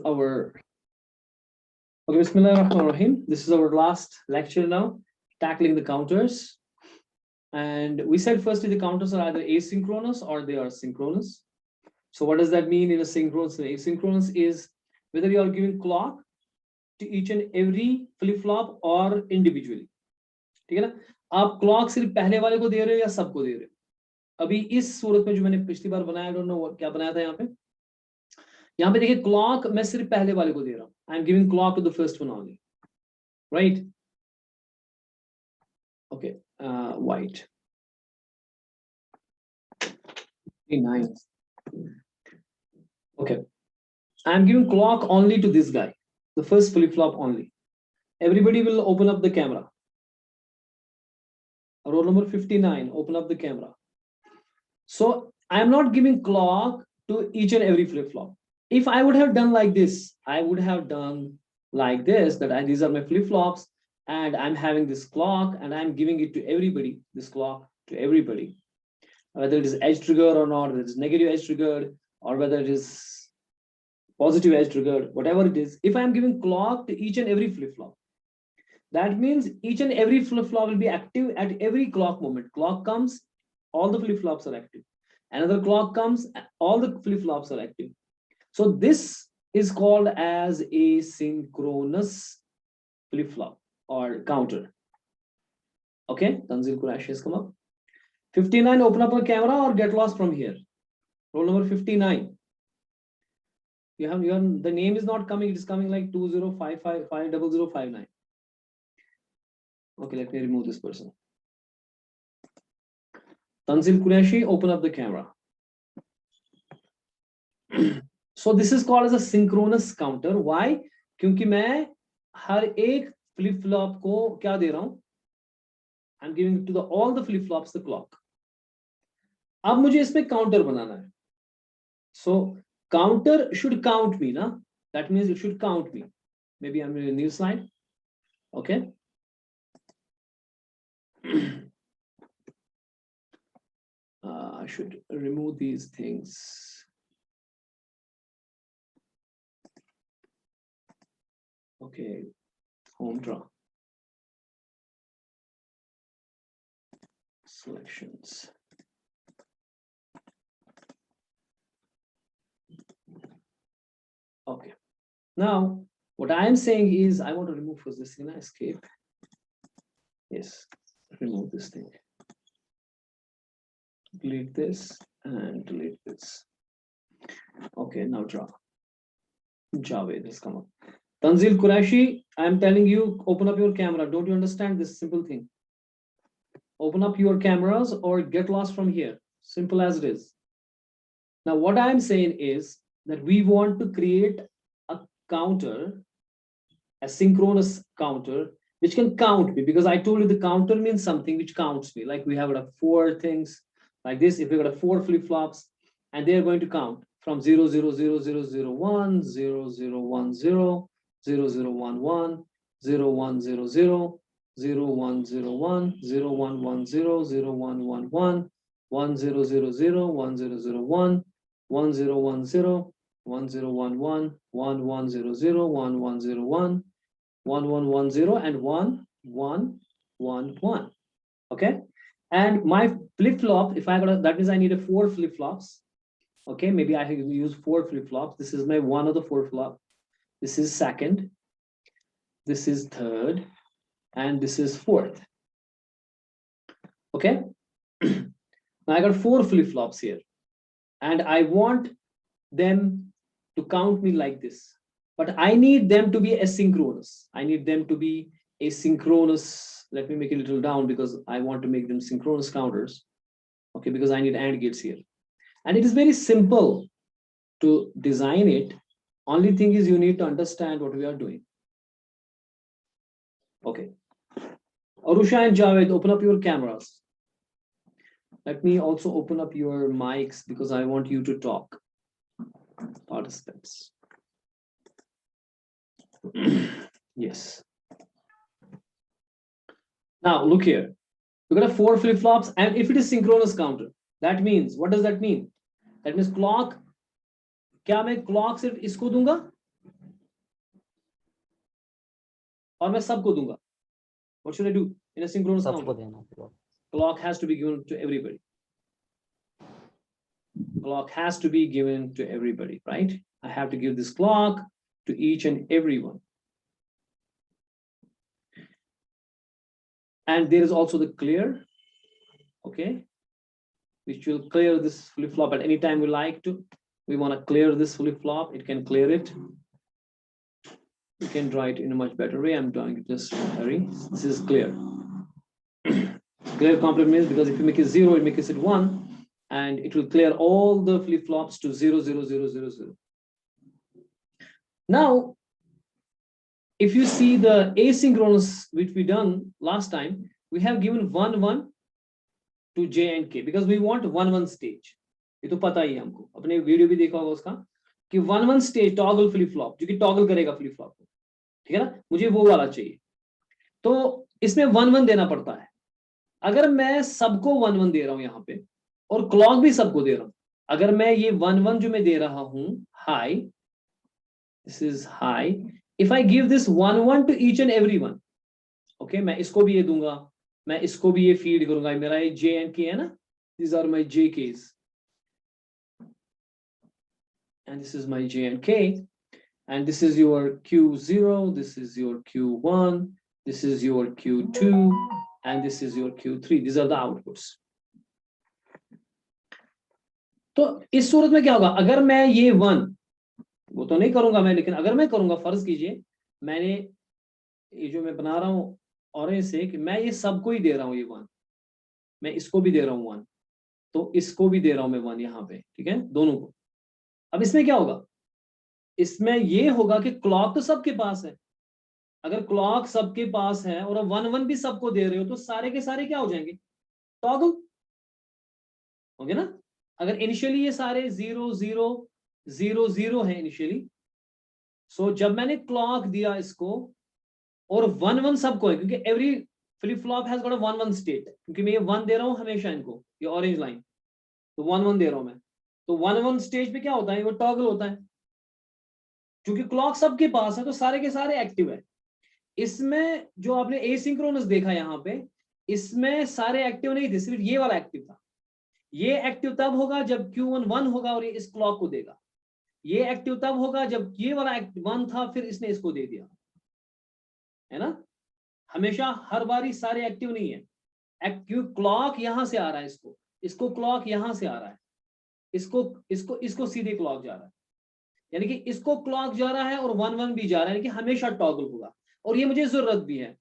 our okay, Bismillahirrahmanirrahim. This is our last lecture now, tackling the counters. And we said firstly the counters are either asynchronous or they are synchronous. So what does that mean in a synchronous? Asynchronous is whether you are giving clock to each and every flip flop or individually. ठीक है ना? आप clock सिर्फ पहले वाले को दे रहे हो या सबको दे रहे हो? अभी इस सूरत में जो मैंने पिछली बार बनाया, आई डोंट नो क्या बनाया था यहाँ पे देखिए क्लॉक मैं सिर्फ पहले वाले को दे रहा हूँ. I am giving clock to the first one only, right? Okay, white 9. Okay, I am giving clock only to this guy, the first flip flop only. Everybody will open up the camera. Row number 59, open up the camera. So I am not giving clock to each and every flip flop. If I would have done like this, I would have done like this, that these are my flip flops and I'm having this clock and I'm giving it to everybody, this clock to everybody. Whether it is edge triggered or not, whether it is negative edge triggered or whether it is positive edge triggered, whatever it is, if I am giving clock to each and every flip flop, that means each and every flip flop will be active at every clock moment. Clock comes, all the flip flops are active. Another clock comes, all the flip flops are active. So this is called as a synchronous flip flop or counter. Okay, Tanzil Quraishi has come up. 59, open up a camera or get lost from here. Roll number 59. You have the name is not coming, it is coming like 2055500059. Okay, let me remove this person. Tanzil Quraishi, open up the camera. So this is called as a synchronous counter. Why? क्योंकि मैं हर एक flip flop को क्या दे रहा हूँ? I'm giving to all the flip flops the clock. अब मुझे इसमें counter बनाना है. So counter should count me, na? That means it should count me. Maybe I'm in a new slide. Okay. I should remove these things. Okay, home draw. Selections. Okay. Now, what I am saying is I want to remove first this thing, escape. Yes, remove this thing. Delete this and delete this. Okay, now draw. Javed has come up. Tanzil Quraishi, I am telling you, open up your camera. Don't you understand this simple thing? Open up your cameras or get lost from here. Simple as it is. Now, what I am saying is that we want to create a counter, a synchronous counter, which can count me, because I told you the counter means something which counts me. Like we have got 4 things like this. If we got 4 flip flops and they are going to count from 0, 0, 0, 0, 0, 1, 0, 0, 1, 0, 0, 0, 1, 1, 0, 1, 0, 0, 0, 1, 0, 1, 0, 1, 1, 0, 0, 1, 1, 1, 1, 0, 0, 0, 1, 0, 0, 1, 1, 0, 1, 0, 1, 0, 1, 1, 1, 1, 0, 0, 1, 1, 0, 1, 1, 1, 1, 0, and 1, 1, 1, 1. Okay. And my flip flop, if I got that means I need 4 flip flops. Okay, maybe I have used 4 flip flops. This is my one of the 4 flop. This is second. This is third. And this is fourth. Okay. Now I got 4 flip flops here. And I want them to count me like this. But I need them to be asynchronous. I need them to be asynchronous. Let me make it a little down because I want to make them synchronous counters. Okay, because I need AND gates here. And it is very simple to design it. Only thing is you need to understand what we are doing. Okay. Arusha and Javed, open up your cameras. Let me also open up your mics because I want you to talk. Participants. Yes. Now look here. We've got 4 flip flops, and if it is synchronous counter, that means, what does that mean? That means clock. क्या मैं clock सिर्फ इसको दूंगा? और मैं सबको दूंगा, what should I do in a synchronous सबको counter? देना होगा। Clock has to be given to everybody. Clock has to be given to everybody, right? I have to give this clock to each and everyone. And there is also the clear, okay, which will clear this flip-flop at any time we like to. We want to clear this flip-flop, it can clear it. You can draw it in a much better way. I'm drawing it just hurry. This is clear. Clear complement means because if you make it 0, it makes it 1, and it will clear all the flip-flops to 0, 0, 0, 0, 0. Now, if you see the asynchronous which we done last time, we have given 1, 1 to J and K because we want 1, 1 stage. ये तो पता ही है हमको, अपने video भी देखा होगा उसका कि 1, 1 स्टेज टॉगल फ्लिप फ्लॉप जो कि टॉगल करेगा फ्लिप फ्लॉप को, ठीक है ना, मुझे वो वाला चाहिए। तो इसमें 1, 1 देना पड़ता है। अगर मैं सबको 1, 1 दे रहा हूं यहाँ पे और क्लॉक भी सबको दे रहा हूं, अगर मैं ये 1, 1 जो मैं दे रहा हूं high, this is high, if I give this 1, 1 to each and every one, okay, मैं इसको भी ये दूंगा, मैं इसको भी ये फीड करूंगा, मेरा ये जे एंड के है ना, these are my j k's and this is my j and k, and this is your q0, this is your q1, this is your q2 and this is your q3. These are the outputs. तो इस सूरत में क्या होगा, अगर मैं ये 1, वो तो नहीं करूंगा मैं, लेकिन अगर मैं करूंगा, फर्ज कीजिए मैंने ये जो मैं बना रहा हूं ऑरेंज से कि मैं ये सबको ही दे रहा हूं ये 1, मैं इसको भी दे रहा हूं 1, तो इसको भी दे रहा हूं मैं 1 यहाँ पे, ठीक है, दोनों को। अब इसमें क्या होगा, इसमें ये होगा कि क्लॉक तो सबके पास है, अगर क्लॉक सबके पास है और 1, 1 भी सबको दे रहे हो तो सारे के सारे क्या हो जाएंगे, टॉगल होंगे ना। अगर इनिशियली ये सारे 0, 0, 0, 0 है इनिशियली, सो जब मैंने क्लॉक दिया इसको और 1, 1 सबको है, क्योंकि every flip flop has got a 1, 1 state, क्योंकि मैं ये 1 दे रहा हूं हमेशा इनको, ये ऑरेंज लाइन, तो 1, 1 दे रहा हूं मैं, तो 1, 1 स्टेज पे क्या होता है, वो टॉगल होता है, क्योंकि क्लॉक सबके पास है तो सारे के सारे एक्टिव है। इसमें जो आपने एसिंक्रोनस देखा यहाँ पे, इसमें सारे एक्टिव नहीं थे, सिर्फ ये वाला एक्टिव था। ये एक्टिव तब होगा जब Q1 1 होगा और ये इस क्लॉक को देगा, ये एक्टिव तब होगा जब ये वाला 1 था फिर इसने इसको दे दिया, है ना। हमेशा हर बारी सारे एक्टिव नहीं है, एक्टिव क्लॉक यहां से आ रहा है, इसको क्लॉक यहां से आ रहा है, इसको सीधे क्लॉक जा रहा है, यानी कि इसको क्लॉक जा रहा है और 1, 1 भी जा रहा है, यानी कि हमेशा टॉगल होगा, और ये मुझे जरूरत भी है।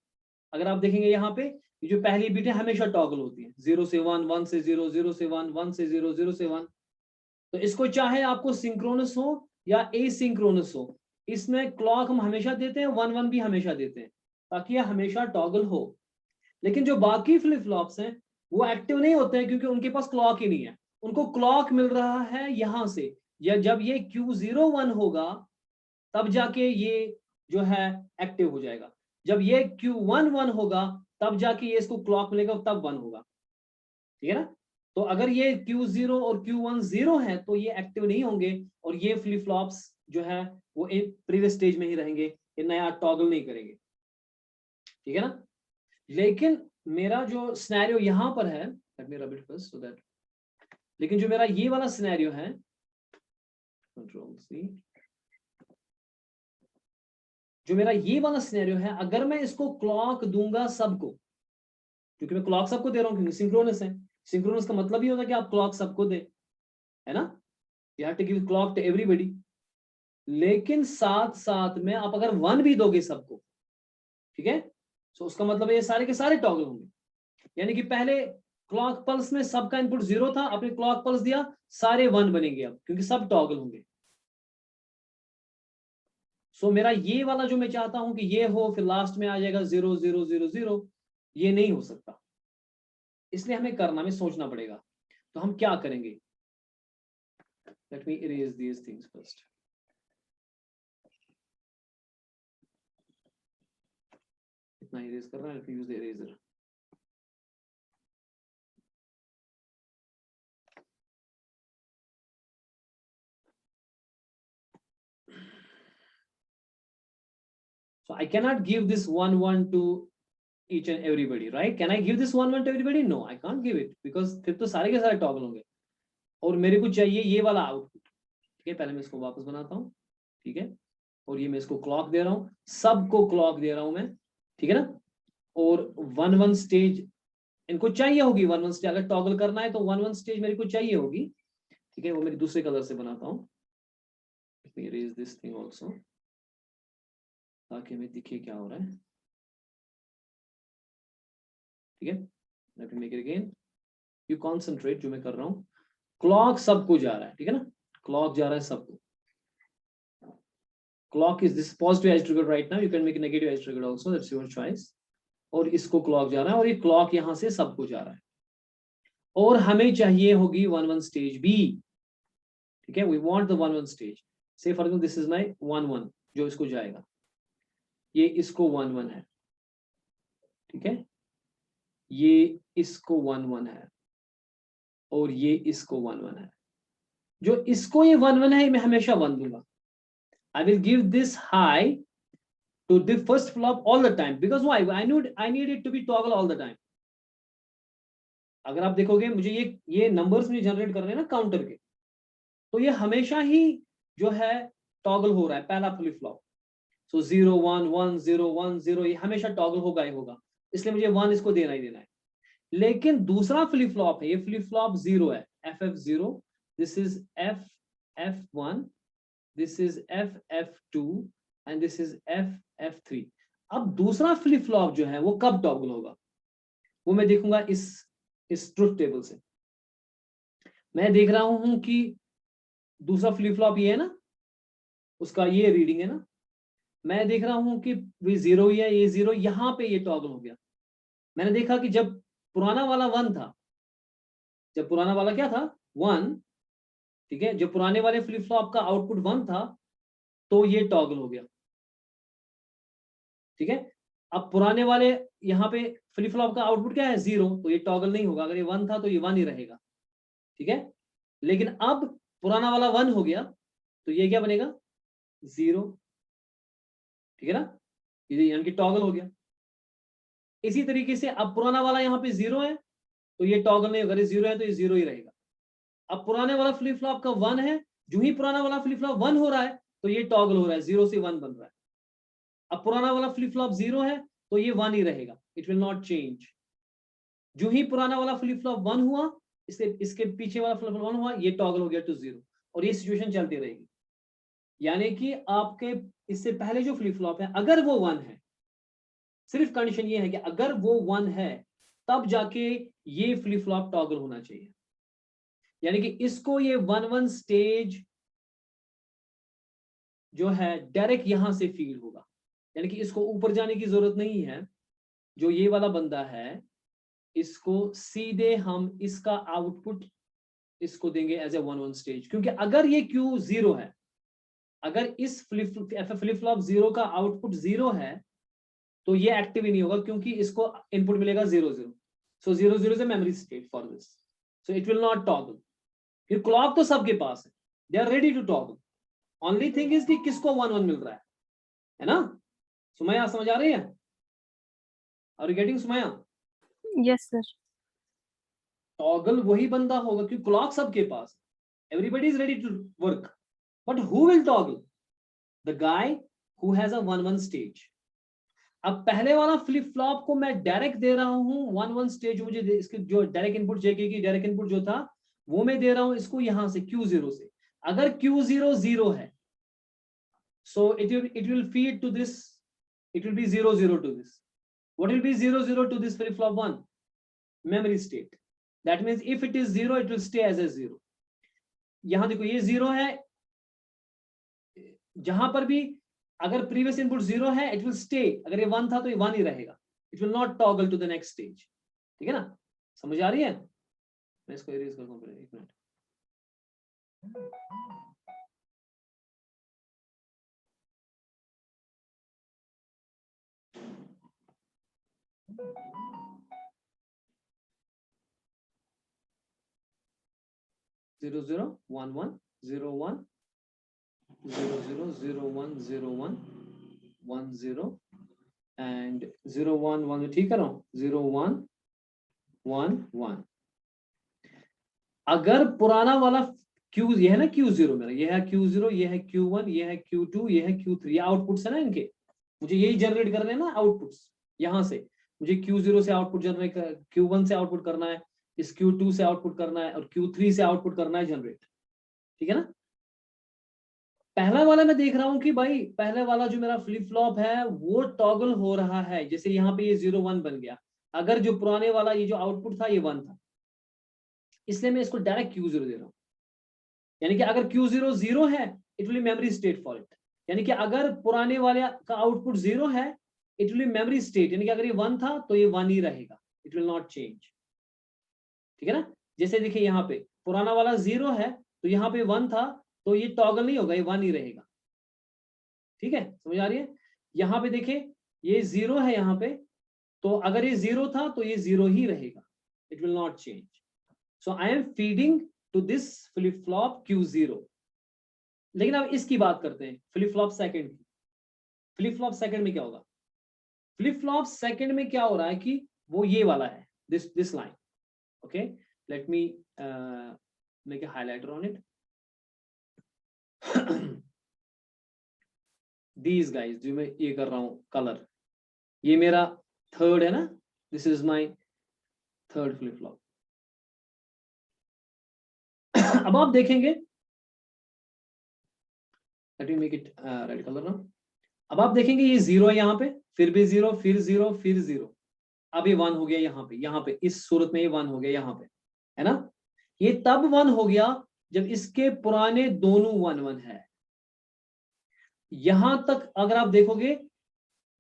अगर आप देखेंगे यहाँ पे ये जो पहली बीट है हमेशा टॉगल होती है, 0 से 1, 1 से 0, 0 से 1, 1 से 0, 0 से 1। तो इसको चाहे आपको सिंक्रोनस हो या एसिंक्रोनस हो, इसमें क्लॉक हम हमेशा देते हैं, 1, 1 भी हमेशा देते हैं, ताकि यह हमेशा टॉगल हो। लेकिन जो बाकी फ्लिप फ्लॉप्स हैं वो एक्टिव नहीं होते हैं, क्योंकि उनके पास क्लॉक ही नहीं है, उनको क्लॉक मिल रहा है यहां से, या जब ये Q01 होगा तब जाके ये जो है एक्टिव हो जाएगा, जब ये Q11 होगा तब जाके ये इसको क्लॉक मिलेगा तब 1 होगा, ठीक है ना। तो अगर ये Q0 और Q1 0 है तो ये एक्टिव नहीं होंगे, और ये फ्लिप फ्लॉप्स जो है वो एक प्रीवियस स्टेज में ही रहेंगे, ये नया टॉगल नहीं करेंगे, ठीक है ना। लेकिन मेरा जो सिनेरियो यहां पर है, let me rub it first so that, लेकिन जो मेरा ये वाला सिनेरियो है, कंट्रोल सी, जो मेरा ये वाला सिनेरियो है, अगर मैं इसको क्लॉक दूंगा सबको, क्योंकि मैं क्लॉक सबको दे रहा हूं, क्योंकि सिंक्रोनस है, सिंक्रोनस का मतलब ही होता है कि आप क्लॉक सबको दे, है ना, you have to give clock to everybody. लेकिन साथ साथ में आप अगर 1 भी दोगे सबको, ठीक है, तो उसका मतलब ये सारे के सारे टॉगल होंगे, यानी कि पहले क्लॉक पल्स में सबका इनपुट 0 था, आपने क्लॉक पल्स दिया, सारे 1 बनेंगे अब, क्योंकि सब टॉगल होंगे। सो मेरा ये वाला जो मैं चाहता हूं कि ये हो, फिर लास्ट में आ जाएगा 0, 0, 0, 0, ये नहीं हो सकता, इसलिए हमें करना, हमें सोचना पड़ेगा। तो हम क्या करेंगे, let me erase these things first. इतना इरेज कर रहा है, let me use the eraser. So I cannot give this 1 1 to each and everybody, right? Can I give this 1 1 to everybody? No, I can't give it because फिर तो सारे के सारे toggle होंगे और मेरे को चाहिए ये वाला आउटपुट। ठीक है, पहले मैं इसको वापस बनाता हूँ। ठीक है, और ये मैं इसको क्लॉक दे रहा हूँ, सबको क्लॉक दे रहा हूं मैं। ठीक है ना, और 1 1 स्टेज इनको चाहिए होगी। 1 1 स्टेज अगर टॉगल करना है तो 1 1 स्टेज मेरे को चाहिए होगी। ठीक है, वो मेरी दूसरे कलर से बनाता हूँ। Let me erase this thing also ताकि हमें दिखे क्या हो रहा है। ठीक है, let me make it again. You concentrate जो मैं कर रहा हूँ। क्लॉक सबको जा रहा है, ठीक है ना, क्लॉक जा रहा है सबको। Clock is this positive edge trigger right now, you can make negative edge trigger also, that's your choice. और इसको क्लॉक जा रहा है और ये क्लॉक यहां से सबको जा रहा है और हमें चाहिए होगी 1 1 स्टेज बी। ठीक है, वी वांट द 1 1 स्टेज। से for example this is my 1 1 जो इसको जाएगा, ये इसको 1 1 है। ठीक है, ये इसको 1 1 है और ये इसको 1 1 है। जो इसको ये 1 1 है मैं हमेशा 1 दूंगा। I will give this high to the first flop all the time because why? I need it to be toggle all the time. अगर आप देखोगे मुझे ये नंबर्स मुझे जनरेट करने हैं ना काउंटर के, तो ये हमेशा ही जो है टॉगल हो रहा है पहला फ्लिप फ्लॉप। सो 0 1 1 0 1 0 ये हमेशा टॉगल होगा ही होगा, इसलिए मुझे 1 इसको देना ही देना है। लेकिन दूसरा फ्लिप फ्लॉप है, ये फ्लिप फ्लॉप 0 है, FF0, this is FF1, this is FF2 and this is FF3। अब दूसरा फ्लिप फ्लॉप जो है वो कब टॉगल होगा वो मैं देखूंगा इस ट्रुथ टेबल से। मैं देख रहा हूं कि दूसरा फ्लिप फ्लॉप ये है ना, उसका ये रीडिंग है ना, मैं देख रहा हूं कि भी 0 ही है, ये 0 यहां पे ये टॉगल हो गया। मैंने देखा कि जब पुराना वाला 1 था, जब पुराना वाला क्या था 1, ठीक है, जब पुराने वाले फ्लिप फ्लॉप का आउटपुट 1 था तो ये टॉगल हो गया। ठीक है, अब पुराने वाले यहाँ पे फ्लिप फ्लॉप का आउटपुट क्या है 0, तो ये टॉगल नहीं होगा। अगर ये 1 था तो ये 1 ही रहेगा। ठीक है, लेकिन अब पुराना वाला 1 हो गया तो ये क्या बनेगा 0। ठीक है ना, ये यानी कि टॉगल हो गया। इसी तरीके से अब पुराना वाला यहाँ पे 0 है तो ये टॉगल नहीं होगा, 0 है तो ये 0 ही रहेगा। अब पुराने वाला फ्लिप फ्लॉप का 1 है, जो ही पुराना वाला फ्लिप फ्लॉप 1 हो रहा है तो ये टॉगल हो रहा है, 0 से 1 बन रहा है। अब पुराना वाला फ्लिप फ्लॉप 0 है तो ये 1 ही रहेगा, इट विल नॉट चेंज। जो ही पुराना वाला फ्लिप फ्लॉप 1 हुआ, इसके पीछे वाला फ्लिप फ्लॉप 1 हुआ, ये टॉगल हो गया टू 0 और ये सिचुएशन चलती रहेगी। यानी कि आपके इससे पहले जो फ्लिप फ्लॉप है अगर वो 1 है, सिर्फ कंडीशन ये है कि अगर वो 1 है तब जाके ये फ्लिप फ्लॉप टॉगल होना चाहिए। यानी कि इसको ये 1 1 स्टेज जो है डायरेक्ट यहां से फीड होगा, यानी कि इसको ऊपर जाने की जरूरत नहीं है। जो ये वाला बंदा है इसको सीधे हम इसका आउटपुट इसको देंगे एज ए 1 1 स्टेज, क्योंकि अगर ये Q 0 है, अगर इस फ्लिप फ्लॉप 0 का आउटपुट 0 है तो ये एक्टिव ही नहीं होगा, क्योंकि इसको इनपुट मिलेगा 0 0। So 0 0 is a memory state for this, so it will not toggle. फिर क्लॉक तो सबके पास है, they are ready to toggle. Only thing is कि किसको 1 1 मिल रहा है ना। सुमैया समझ आ रही है? Are you getting Sumaiya? Yes sir. Toggle वही बंदा होगा क्योंकि क्लॉक सबके पास, everybody is ready to work, but who will toggle? The guy who has a 1 1 stage. अब पहले वाला फ्लिप फ्लॉप को मैं डायरेक्ट दे रहा हूं 1 1 स्टेज, मुझे इसकी जो डायरेक्ट इनपुट जेके की डायरेक्ट इनपुट जो था वो मैं दे रहा हूं इसको यहां से Q0 से। अगर Q0 0 है so it will feed to this, it will be 0 0 to this. What will be 0 0 to this flip flop 1? Memory state. That means if it is 0 it will stay as a 0. यहां देखो ये 0 है, जहां पर भी अगर previous input 0 है it will stay, अगर ये 1 था तो ये 1 ही रहेगा, it will not toggle to the next stage. ठीक है ना, समझ आ रही है? मैं इसको इरेज करता हूं, एक मिनट। Zero zero 1 1 0 1 0 0 0 1 0 1 1 0 एंड 0 1 1, ठीक कर रहा हूं, 0 1 1 1। अगर पुराना वाला Q, ये है ना Q0 मेरा, ये है Q0, ये है Q1, ये है Q2, ये है Q3, ये आउटपुट्स है ना इनके, मुझे यही जनरेट करने हैं ना आउटपुट्स। यहां से मुझे Q0 से आउटपुट जनरेट, Q1 से आउटपुट करना है, इस Q2 से आउटपुट करना है, और Q3 से आउटपुट करना है जनरेट, ठीक है ना। पहला वाला मैं देख रहा हूं कि भाई पहले वाला जो मेरा फ्लिप फ्लॉप है वो टॉगल हो रहा है, जैसे यहाँ पे ये 0 1 बन गया। अगर जो पुराने वाला ये जो आउटपुट था ये 1 था, इसलिए मैं इसको डायरेक्ट Q0 दे रहा हूं। यानी कि अगर Q0 0 है, it will memory state for it. यानी कि अगर पुराने वाले का आउटपुट 0 है, इट विल मेमोरी स्टेट, यानी कि अगर ये 1 था तो ये 1 ही रहेगा, इट विल नॉट चेंज, ठीक है ना। जैसे देखिए यहाँ पे पुराना वाला 0 है, तो यहाँ पे 1 था, तो ये टॉगल नहीं होगा, ये 1 ही रहेगा, ठीक है, समझ आ रही है। यहाँ पे देखिए ये 0 है यहाँ पे, तो अगर ये 0 था तो ये 0 ही रहेगा, it will not change. So I am feeding to this flip flop Q0। लेकिन अब इसकी बात करते हैं फ्लिप फ्लॉप सेकंड की। फ्लिप फ्लॉप सेकंड में क्या होगा, फ्लिप फ्लॉप सेकंड में क्या हो रहा है कि वो ये वाला है, this line, okay, let me make a highlighter on it. These guys जो मैं ये कर रहा हूं कलर, ये मेरा थर्ड है ना, this is my third flip flop. अब आप देखेंगे, let me make it red colour ना। अब आप देखेंगे ये 0 है यहाँ पे, फिर भी 0, फिर 0, फिर 0, अब ये 1 हो गया यहाँ पे इस सूरत में ये 1 हो गया यहाँ पे, है ना। ये तब 1 हो गया जब इसके पुराने दोनों 1 1 है। यहां तक अगर आप देखोगे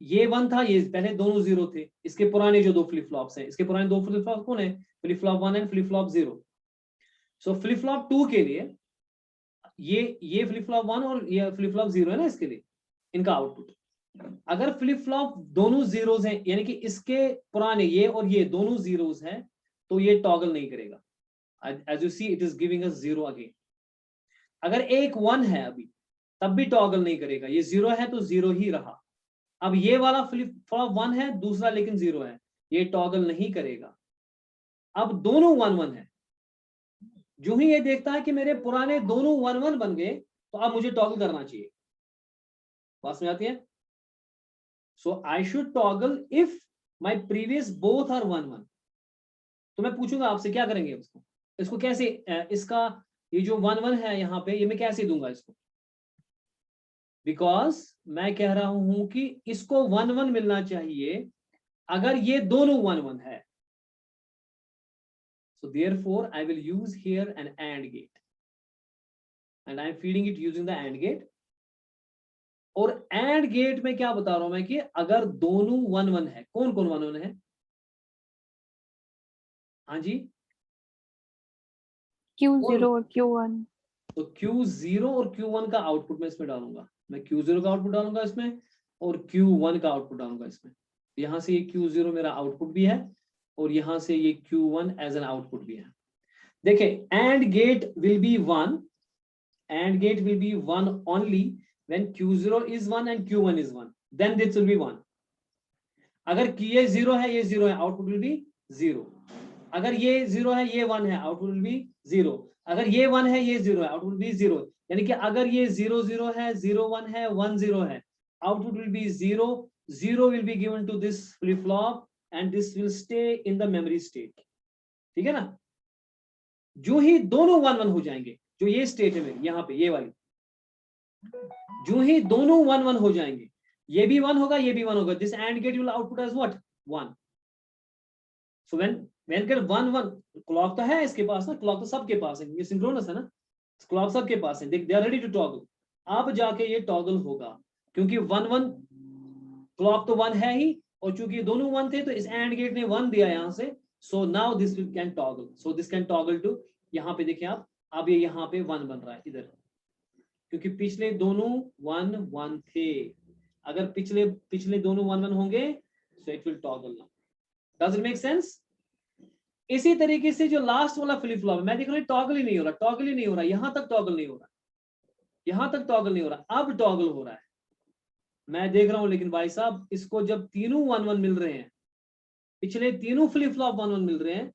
ये 1 था, ये पहले दोनों 0 थे, इसके पुराने जो दो फ्लिप फ्लॉप्स हैं, इसके पुराने दो फ्लिप फ्लॉप कौन है, flip flop 1 and flip flop 0। So flip flop 2 के लिए ये फ्लिप फ्लॉप 1 और ये फ्लिप फ्लॉप 0 है ना, इसके लिए इनका आउटपुट, अगर फ्लिप फ्लॉप दोनों जीरोस हैं, यानी कि इसके पुराने ये और ये दोनों जीरोस हैं, तो ये टॉगल नहीं करेगा। As you see it is giving us 0 again. अगर एक 1 है अभी, तब भी टॉगल नहीं करेगा, ये 0 है तो 0 ही रहा। अब ये वाला फ्लिप फ्लॉप 1 है, दूसरा लेकिन 0 है, ये टॉगल नहीं करेगा। अब दोनों 1 1 है, जो ही ये देखता है कि मेरे पुराने दोनों 1 1 बन गए, तो अब मुझे टॉगल करना चाहिए। बात समझ आती है। So I should toggle if my previous both are 1 1। तो मैं पूछूंगा आपसे क्या करेंगे उसको, इसको कैसे इसका ये जो 1 1 है यहाँ पे, ये मैं कैसे दूंगा इसको, बिकॉज मैं कह रहा हूं कि इसको 1 1 मिलना चाहिए अगर ये दोनों 1 1 है। So therefore I will use here an AND gate and I am feeding it using the AND gate। और AND गेट में क्या बता रहा हूं मैं कि अगर दोनों 1 1 है, कौन कौन 1 1 है, हाँ जी, Q0 और Q1। तो Q0 और Q1 का आउटपुट मैं इसमें डालूंगा, मैं Q0 का आउटपुट डालूंगा इसमें और Q1 का आउटपुट डालूंगा इसमें। यहां से ये Q0 मेरा आउटपुट भी है और यहां से ये Q1 एज एन आउटपुट भी है। देखिए AND gate will be 1, AND gate will be 1 only when Q0 is 1 and Q1 is 1, then this will be 1। अगर ये 0 है, ये 0 है, आउटपुट विल बी 0। अगर ये 0 है, ये 1 है, आउटपुट विल बी 0। अगर ये 1 है, ये 0 है, आउटपुट विल बी 0। यानी कि अगर ये 0 0 है, 0 1 है, 1 0 है, output will B 0। 0 will be given to this flip flop and this will stay in the memory state, ठीक है ना। जो ही दोनों 1 1 हो जाएंगे, जो ये स्टेट है मेरी यहाँ पे ये वाली, जो ही दोनों 1 1 हो जाएंगे, ये भी 1 होगा, ये भी 1 होगा, this AND gate will output as what 1। So when get 1 1, clock तो है इसके पास ना, क्लॉक तो सबके पास है, ये सिंक्रोनस है ना, क्लॉक सबके पास है, they are ready to toggle. अब जाके ये टॉगल होगा, क्योंकि 1 1 क्लॉक तो 1 है ही, और चूंकि दोनों 1 थे तो इस एंड गेट ने 1 दिया यहाँ से। So now this can toggle, so this can toggle too, यहाँ पे देखिए आप, अब ये यहाँ पे 1 बन रहा है इधर, क्योंकि पिछले दोनों 1 1 थे। अगर पिछले दोनों 1 1 होंगे, सो it will toggle now. Does it make sense. इसी तरीके से जो लास्ट वाला फ्लिप फ्लॉप मैं देख रहा हूँ टॉगल ही नहीं हो रहा, टॉगल ही नहीं हो रहा, यहां तक टॉगल नहीं हो रहा, यहां तक टॉगल नहीं हो रहा, अब टॉगल हो रहा है। मैं देख रहा हूं, लेकिन भाई साहब इसको जब तीनों 1-1 मिल रहे हैं, पिछले तीनों फ्लिप फ्लॉप 1-1 मिल रहे हैं,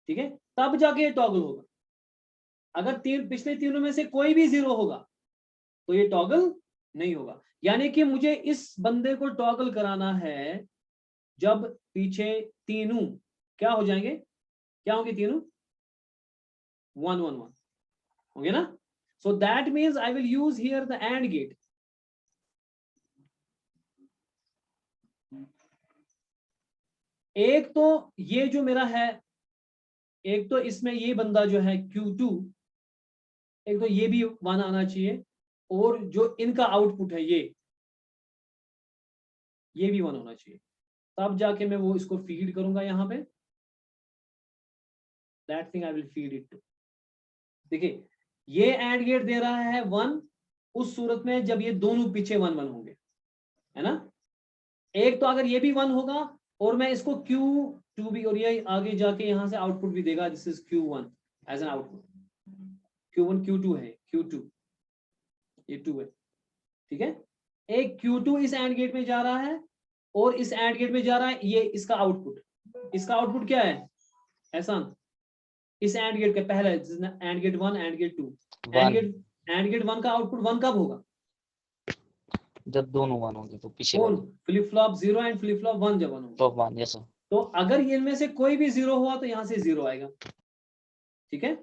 ठीक है, तब जाके ये टॉगल होगा। अगर पिछले तीनों में से कोई भी 0 होगा तो ये टॉगल नहीं होगा। यानी कि मुझे इस बंदे को टॉगल कराना है जब पीछे तीनों क्या हो जाएंगे, क्या होंगे तीनों 1-1-1 हो गया ना। So that means I will use here the and gate. एक तो ये जो मेरा है, एक तो इसमें ये बंदा जो है Q2, एक तो ये भी 1 आना चाहिए, और जो इनका आउटपुट है ये भी 1 होना चाहिए, तब जाके मैं वो इसको फीड करूंगा यहाँ पे। That thing I will feed it to. देखिए ये एंड गेट दे रहा है 1 उस सूरत में जब ये दोनों पीछे 1-1 होंगे, है ना। एक तो अगर ये भी 1 होगा और मैं इसको Q2 भी, और ये आगे जाके यहां से आउटपुट भी देगा, this is Q1 as an output. Q1 Q2 है, Q2 ये 2 है, ठीक है। एक Q2 इस एंड गेट में जा रहा है और इस एंड गेट में जा रहा है, ये इसका आउटपुट। इसका आउटपुट क्या है एहसान, इस एंड गेट का पहला and gate 1, and gate 2, and gate 1 का आउटपुट 1 कब होगा, जब दोनों 1 होंगे तो पीछे कौन flip flop 0 and flip flop 1 जब 1 होगा। Top 1 yes sir. तो अगर इनमें से कोई भी 0 हुआ तो यहाँ से 0 आएगा, ठीक है।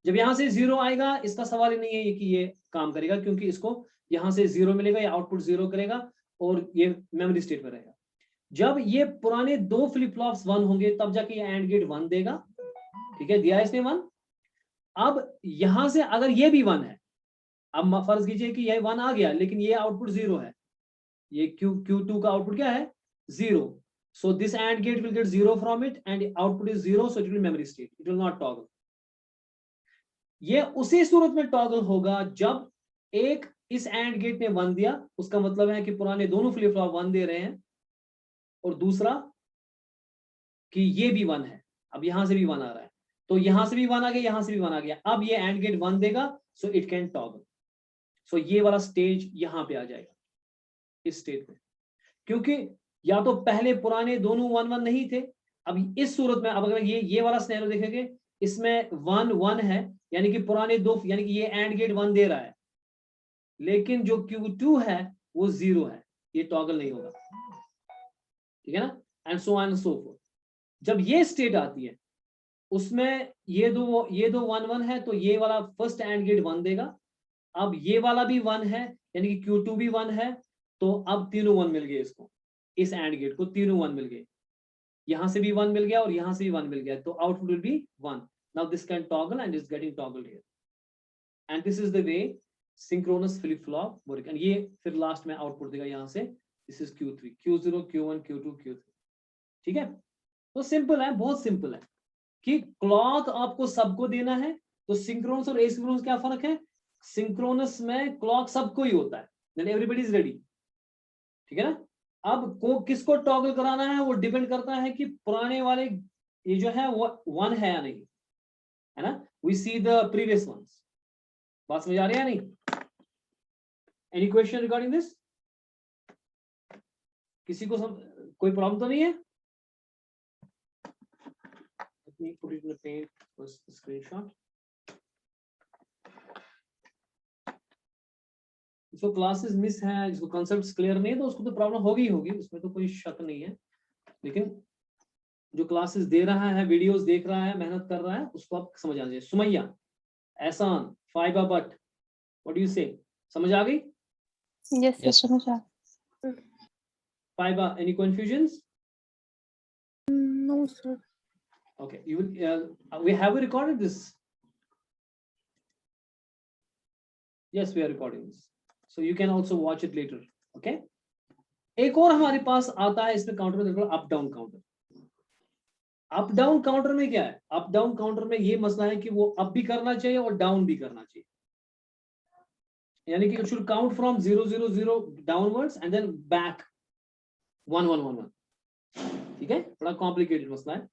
जब यहाँ से 0 आएगा, इसका सवाल ही नहीं है कि ये काम करेगा, क्योंकि इसको यहाँ से 0 मिलेगा, ये आउटपुट 0 करेगा और ये मेमोरी स्टेट में रहेगा। जब ये पुराने 2 फ्लिप फ्लॉप्स 1 होंगे तब जाके ये एंड गेट 1 देगा, ठीक है, दिया इसने 1। अब यहां से अगर ये भी 1 है, अब फर्ज कीजिए कि ये 1 आ गया लेकिन ये आउटपुट 0 है, ये Q2 का आउटपुट क्या है 0, so this AND gate will get 0 from it and output is 0, so it will memory state, it will not toggle। ये उसी सूरत में टॉगल होगा जब एक इस एंड गेट ने 1 दिया, उसका मतलब है कि पुराने दोनों फ्लिप फ्लॉप 1 दे रहे हैं, और दूसरा कि ये भी 1 है, अब यहां से भी 1 आ रहा है, तो यहां से भी 1 आ गया, यहां से भी 1 आ गया, अब ये एंड गेट 1 देगा, सो इट कैन टॉगल। सो ये वाला स्टेज यहां पे आ जाएगा इस स्टेज में, क्योंकि या तो पहले पुराने दोनों 1-1 नहीं थे। अब इस सूरत में अब अगर ये वाला सिनेरियो देखेंगे, इसमें 1-1 है, यानी कि पुराने दो, यानी कि ये एंड गेट 1 दे रहा है, लेकिन जो Q2 है वो 0 है, ये टॉगल नहीं होगा, ठीक है ना, and so on and so fourth. जब ये स्टेट आती है उसमें ये दो 1-1 है, तो ये वाला फर्स्ट एंड गेट 1 देगा। अब ये वाला भी 1 है, यानी कि Q2 भी 1 है, तो अब तीनों 1 मिल गए इसको, इस एंड गेट को तीनों 1 मिल गए, यहां से भी 1 मिल गया और यहां से भी 1 मिल गया, तो output will be 1। Now this can toggle and is getting toggled here, and this is the way synchronous flip flop work. And ये फिर लास्ट में आउटपुट देगा यहां से, this is Q3, Q0, Q1, Q2, Q3, ठीक है। तो simple है, बहुत सिंपल है कि क्लॉक आपको सबको देना है। तो सिंक्रोनस और एसिंक्रोनस क्या फर्क है, सिंक्रोनस में क्लॉक सबको ही होता है, देन एवरीबॉडी इज रेडी, ठीक है ना। अब को किसको टॉगल कराना है वो डिपेंड करता है कि पुराने वाले ये जो है वो 1 है या नहीं, है ना। We see the previous ones. बात समझ आ रही है या नहीं, एनी क्वेश्चन रिगार्डिंग दिस, किसी को कोई प्रॉब्लम तो नहीं है। Let me put it in the paint first, the screenshot. जिसको क्लासेस मिस है, जिसको कॉन्सेप्ट्स क्लियर नहीं है, तो उसको तो प्रॉब्लम होगी उसमें तो कोई शक नहीं है। लेकिन जो क्लासेस दे रहा है, वीडियोस देख रहा है, मेहनत कर रहा है, उसको आप समझ आ जाए। Sumaiya, Ehsan, Faiba but, what do you say, समझ आ गई? यस Yes, समझ आ। Faiba, any confusions? No sir. Okay, you will have we recorded this? Yes, we are recording this, so you can also watch it later. Okay, एक और हमारे पास आता है इसमें काउंटर में, देखो up down counter. Up down counter में क्या है, अप डाउन काउंटर में ये मसला है कि वो अप भी करना चाहिए और डाउन भी करना चाहिए, यानी कि it should count from 0-0-0 downwards and then back 1-1-1-1, ठीक है। बड़ा कॉम्प्लिकेटेड मसला है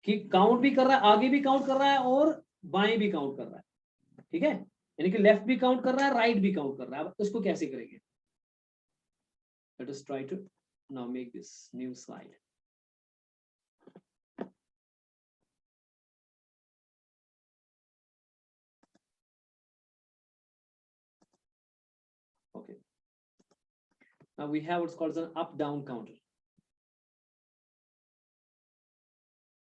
कि काउंट भी कर रहा है, आगे भी काउंट कर रहा है और बाएं भी काउंट कर रहा है, ठीक है, यानी कि लेफ्ट भी काउंट कर रहा है, राइट भी काउंट कर रहा है। अब इसको कैसे करेंगे, Let us try to now make this new slide. Okay. Now we have what's called as an up-down counter.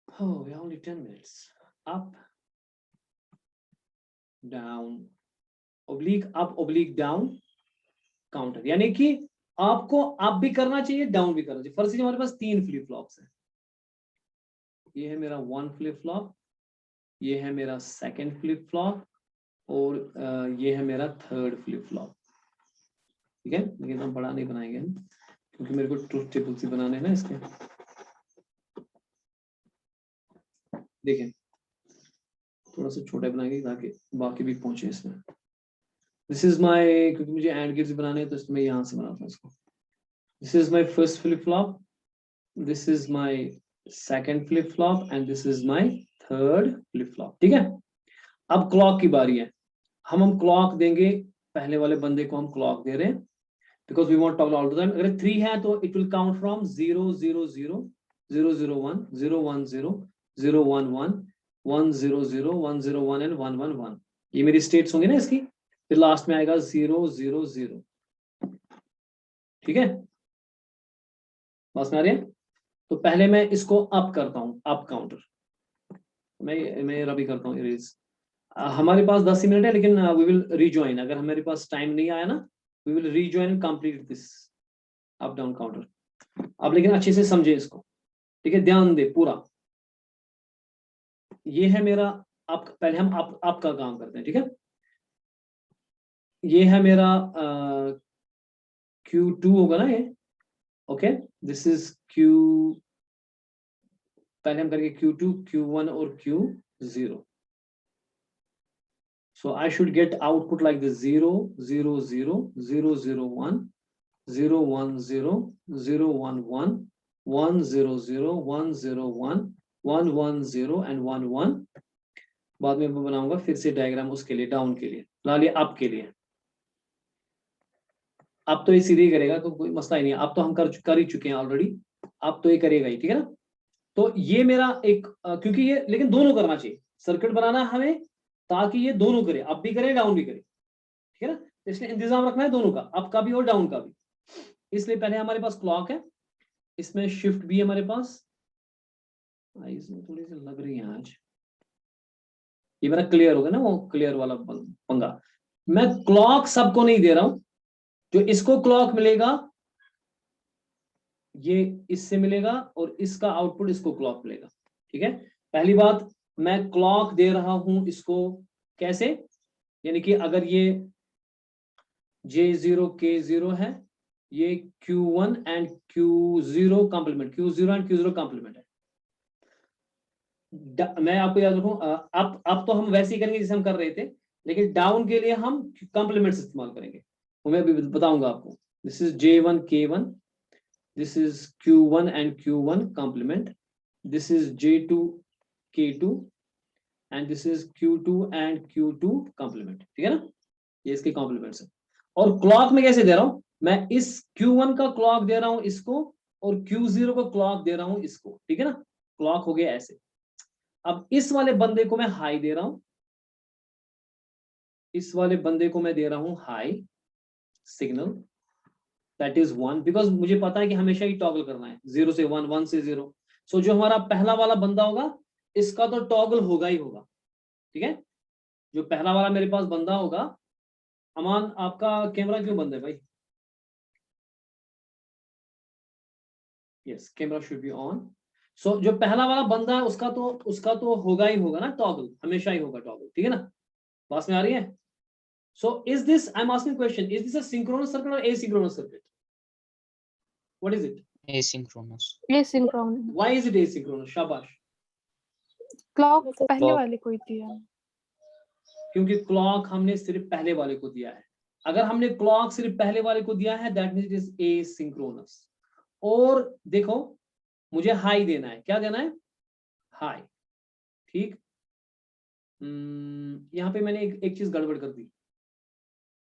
Oh, we have only 10 minutes. Up, down, oblique up, oblique down, counter. यानी कि आपको up भी करना चाहिए, down भी करना चाहिए. First हमारे पास 3 फ्लिप फ्लॉप्स हैं. ये है मेरा 1 फ्लिप फ्लॉप, ये है मेरा सेकंड फ्लिप फ्लॉप और ये है मेरा थर्ड फ्लिप फ्लॉप. ठीक है, लेकिन हम बड़ा नहीं बनाएंगे हम, क्योंकि मेरे को ट्रुथ टेबल से बनाने हैं ना इसके. देखें, थोड़ा सा छोटा बनाएंगे ताकि बाकी भी पहुंचे इसमें. दिस इज माय, क्योंकि मुझे एंड गेट्स बनाने हैं तो इसमें यहां से बनाता हूं इसको. This is my first flip flop, this is my second flip flop and this is my third flip flop. ठीक है, अब क्लॉक की बारी है. हम क्लॉक देंगे, पहले वाले बंदे को हम क्लॉक दे रहे हैं because we want toggle all the time. अगर 3 है तो it will count from 0 0 0 0 0 1 0 1 0 0 1 1 1 0 0 1 0 1 and 1 1 1. ये मेरी स्टेट्स होंगी ना इसकी. फिर लास्ट में आएगा 0 0 0. ठीक है, बस में आ रही है. तो पहले मैं इसको अप करता हूं, अप काउंटर. मैं रबी करता हूं इरेज. हमारे पास 10 मिनट है, लेकिन वी विल रीजॉइन. अगर हमारे पास टाइम नहीं आया ना, we will rejoin and complete this up down counter. आप लेकिन अच्छे से समझे इसको. ठीक है, ध्यान दे पूरा. ये है मेरा अप. पहले हम अप का काम करते हैं. ठीक है, ये है मेरा Q2 होगा ना ये. Okay, this is Q. पहले हम करेंगे Q2, Q1 और Q0. So I should get output like this: 0 0 0 0 0 1 0 1 0 0 1 1 1 0 0 1 0 1 1 1 0 and 1 1. बाद में मैं बनाऊंगा फिर से डायग्राम उसके लिए, डाउन के लिए. फिलहाल ये अप के लिए. अब तो ये सीधे ही करेगा, तो कोई मसला ही नहीं है. अब तो हम कर ही चुके हैं ऑलरेडी. अब तो ये करेगा ही. ठीक है ना. तो ये मेरा एक क्योंकि ये, लेकिन दोनों करना चाहिए. सर्किट बनाना है हमें ताकि ये दोनों करे, अप भी करे डाउन भी करे. ठीक है ना. तो इसलिए इंतजाम रखना है दोनों का, अप का भी और डाउन का भी. इसलिए पहले हमारे पास क्लॉक है, इसमें शिफ्ट भी है हमारे पास. इसमें थोड़ी सी लग रही है आज. ये मेरा क्लियर होगा ना, वो क्लियर वाला पंगा. मैं क्लॉक सबको नहीं दे रहा हूं. जो इसको क्लॉक मिलेगा ये इससे मिलेगा, और इसका आउटपुट इसको क्लॉक मिलेगा. ठीक है, पहली बात, मैं क्लॉक दे रहा हूं इसको कैसे, यानी कि अगर ये J0 K0 है, ये Q1 and Q0 complement, Q0 and Q0 complement है. मैं आपको याद रखूं, अब तो हम वैसे ही करेंगे जैसे हम कर रहे थे, लेकिन डाउन के लिए हम कॉम्प्लीमेंट्स इस्तेमाल करेंगे. वो मैं अभी बताऊंगा आपको. This is J1 K1, this is Q1 and Q1 complement, this is J2 K2 and this is Q2 and Q2 complement. ठीक है ना, ये इसके कॉम्प्लीमेंट्स है. और क्लॉक में कैसे दे रहा हूं, मैं इस Q1 का क्लॉक दे रहा हूं इसको, और Q0 का क्लॉक दे रहा हूं इसको. ठीक है ना, क्लॉक हो गया ऐसे. अब इस वाले बंदे को मैं हाई दे रहा हूं, इस वाले बंदे को मैं दे रहा हूं high signal. That is 1, because मुझे पता है कि हमेशा ही टॉगल करना है 0 से 1, 1 से 0. सो जो हमारा पहला वाला बंदा होगा इसका तो टॉगल होगा ही होगा. ठीक है, जो पहला वाला मेरे पास बंदा होगा. अमान, आपका कैमरा क्यों बंद है भाई? Yes, camera should be on. So जो पहला वाला बंदा है उसका तो होगा ही होगा ना टॉगल, हमेशा ही होगा टॉगल. ठीक है ना, पास में आ रही है. So is this, I am asking question, is this a synchronous circuit और asynchronous circuit? What is it? Asynchronous. Asynchronous. Why is it asynchronous? शाबाश. Clock पहले Clock. वाले को ही दिया. क्योंकि क्लॉक हमने सिर्फ पहले वाले को दिया है. अगर हमने क्लॉक सिर्फ पहले वाले को दिया है, that means it is asynchronous. और देखो, मुझे हाई देना है. क्या देना है? हाई. ठीक. यहाँ पे मैंने एक चीज गड़बड़ कर दी.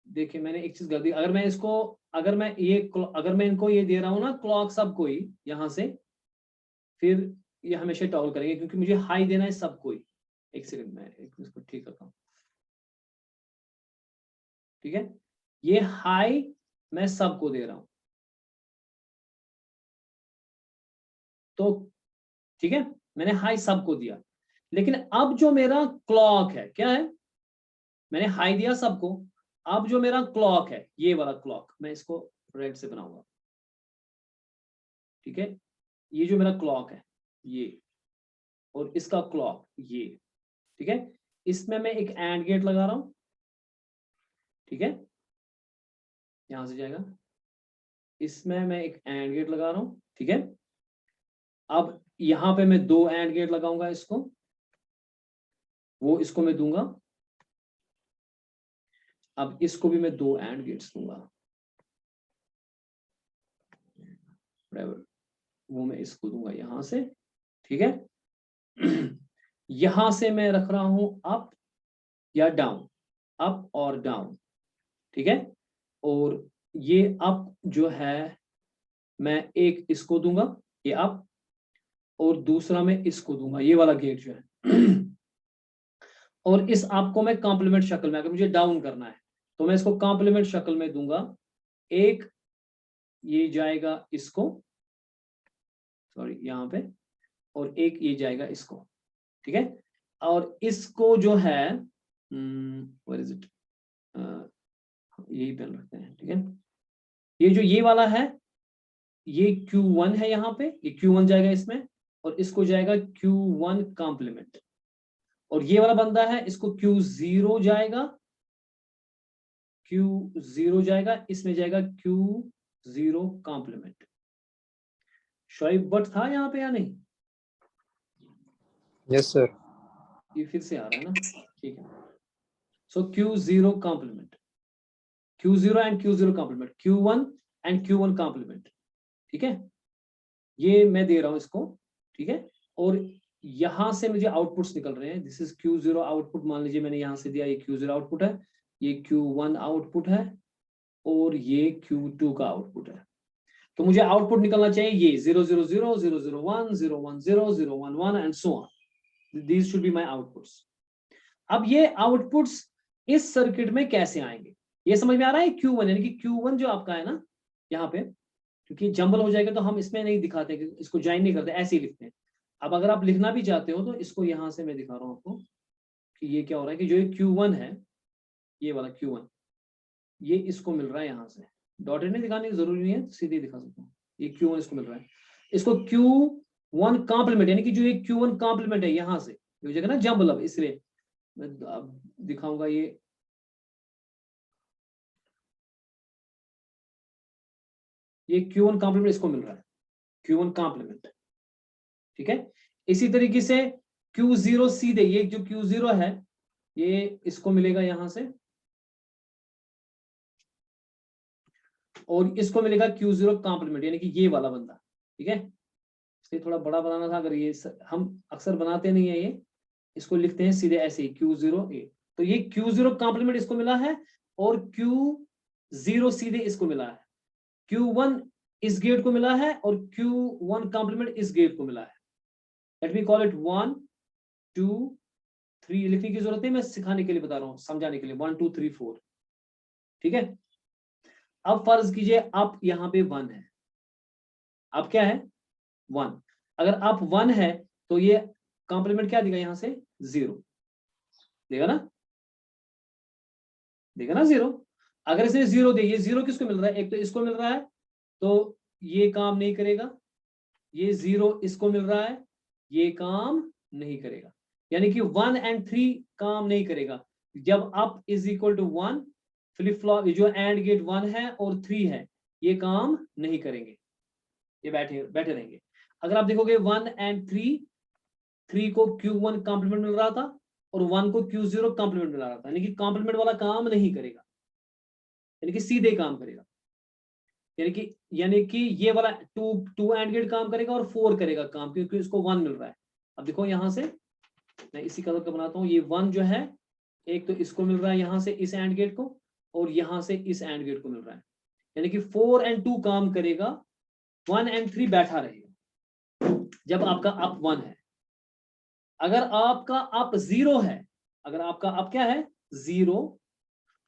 देखिए मैंने एक चीज गलती, अगर मैं इनको ये दे रहा हूँ ना क्लॉक सबको ही यहाँ से, फिर ये हमेशा टॉगल करेंगे क्योंकि मुझे हाई देना है सबको ही। एक सेकंड में इसको ठीक करता हूँ, ठीक है। ये हाई मैं सबको दे रहा हूं, तो ठीक है, मैंने हाई सबको दिया। लेकिन अब जो मेरा क्लॉक है क्या है, मैंने हाई दिया सबको, अब जो मेरा क्लॉक है ये वाला क्लॉक, मैं इसको रेड से बनाऊंगा, ठीक है। ये जो मेरा क्लॉक है ये, और इसका क्लॉक ये, ठीक है। इसमें मैं एक एंड गेट लगा रहा हूं, ठीक है, यहां से जाएगा, इसमें मैं एक एंड गेट लगा रहा हूं, ठीक है। अब यहां पे मैं 2 एंड गेट लगाऊंगा, इसको मैं दूंगा, अब इसको भी मैं 2 एंड गेट्स दूंगा, वो मैं इसको दूंगा यहां से, ठीक है। यहां से मैं रख रहा हूं अप या डाउन, अप और डाउन, ठीक है। और ये अप जो है मैं एक इसको दूंगा, ये अप, और दूसरा मैं इसको दूंगा, ये वाला गेट जो है। और इस अप को मैं कॉम्प्लीमेंट शक्ल में, अगर मुझे डाउन करना है तो मैं इसको कॉम्प्लीमेंट शक्ल में दूंगा, एक ये जाएगा इसको, सॉरी यहाँ पे, और एक ये जाएगा इसको, ठीक है। और इसको जो है व्हेयर इज इट, यही पेन रखते हैं, ठीक है। ये जो ये वाला है ये Q1 है, यहाँ पे ये Q1 जाएगा इसमें, और इसको जाएगा Q1 कॉम्प्लीमेंट, और ये वाला बंदा है इसको Q0 जाएगा, Q0 जाएगा, इसमें जाएगा Q0 कॉम्प्लीमेंट। शोएब बट था यहाँ पे या नहीं? Yes sir. ये फिर से आ रहा है ना, ठीक है। So Q0 complement, Q0 and Q0 complement, Q1 and Q1 complement, ठीक है। ये मैं दे रहा हूं इसको, ठीक है। और यहां से मुझे आउटपुट्स निकल रहे हैं, दिस इज Q0 आउटपुट, मान लीजिए मैंने यहां से दिया, ये Q0 आउटपुट है, ये Q1 आउटपुट है, और ये Q2 का आउटपुट है। तो मुझे आउटपुट निकलना चाहिए ये 0 0 0 0 0 1 0 1 0 0 1 1 and so on, these should be my outputs. अब ये आउटपुट्स इस सर्किट में कैसे आएंगे, ये समझ में आ रहा है? Q1 यानी कि Q1 जो आपका है ना यहाँ पे, क्योंकि जंबल हो जाएगा तो हम इसमें नहीं दिखाते, इसको ज्वाइन नहीं करते, ऐसे ही लिखते हैं। अब अगर आप लिखना भी चाहते हो तो इसको यहां से मैं दिखा रहा हूं आपको कि ये क्या हो रहा है, कि जो ये Q1 है, ये वाला Q1, ये इसको मिल रहा है यहाँ से, डॉटेड नहीं दिखाने की जरूरी नहीं है, सीधे दिखा सकता हूँ, ये Q1 इसको मिल रहा है, इसको Q1 कॉम्प्लीमेंट, यानी कि जो ये Q1 कॉम्प्लीमेंट है यहाँ से हो जाएगा ना जंबल। अब इसलिए मैं अब दिखाऊंगा, ये Q1 कॉम्प्लीमेंट इसको मिल रहा है, Q1 कॉम्प्लीमेंट, ठीक है। इसी तरीके से Q0 सीधे, ये जो Q0 है ये इसको मिलेगा यहां से, और इसको मिलेगा Q0 कॉम्प्लीमेंट, यानी कि ये वाला बंदा, ठीक है। इसलिए थोड़ा बड़ा बनाना था, अगर ये हम अक्सर बनाते नहीं है, ये इसको लिखते हैं सीधे ऐसे ही Q0A। तो ये Q0 कॉम्प्लीमेंट इसको मिला है, और Q0 सीधे इसको मिला है, Q1 इस गेट को मिला है, और Q1 कॉम्प्लीमेंट इस गेट को मिला है। लेट मी कॉल इट 1 2 3, लिखने की जरूरत है, मैं सिखाने के लिए बता रहा हूं, समझाने के लिए, 1 2 3 4, ठीक है। अब फर्ज कीजिए आप यहाँ पे 1 है, अब क्या है 1, अगर आप 1 है तो ये कॉम्प्लीमेंट क्या देगा यहां से 0 देगा ना, देगा ना 0। अगर इसने 0 दे, ये 0 किसको मिल रहा है, एक तो इसको मिल रहा है, तो ये काम नहीं करेगा, ये 0 इसको मिल रहा है, ये काम नहीं करेगा, यानी कि 1 एंड 3 काम नहीं करेगा। जब up is equal to 1, flip flop जो एंड गेट 1 है और 3 है, ये काम नहीं करेंगे, ये बैठे रहेंगे। अगर आप देखोगे 1 एंड 3 को Q1 कॉम्प्लीमेंट मिल रहा था, और 1 को Q0 कॉम्प्लीमेंट मिल रहा था, यानी कि कॉम्प्लीमेंट वाला काम नहीं करेगा, यानी कि सीधे काम करेगा, यानी कि ये वाला 2 एंड गेट काम करेगा और 4 करेगा काम, क्योंकि इसको 1 मिल रहा है। अब देखो यहां से मैं इसी कलर का बनाता हूँ, ये 1 जो है, एक तो इसको मिल रहा है यहां से इस एंड गेट को, और यहां से इस एंड गेट को मिल रहा है, यानी कि 4 और 2 काम करेगा, 1 और 3 बैठा रहेगा जब आपका अप 1 है। अगर आपका अप 0 है, अगर आपका अप क्या है 0,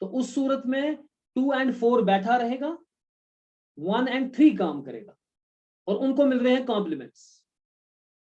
तो उस सूरत में 2 और 4 बैठा रहेगा, 1 और 3 काम करेगा और उनको मिल रहे हैं कॉम्प्लीमेंट्स।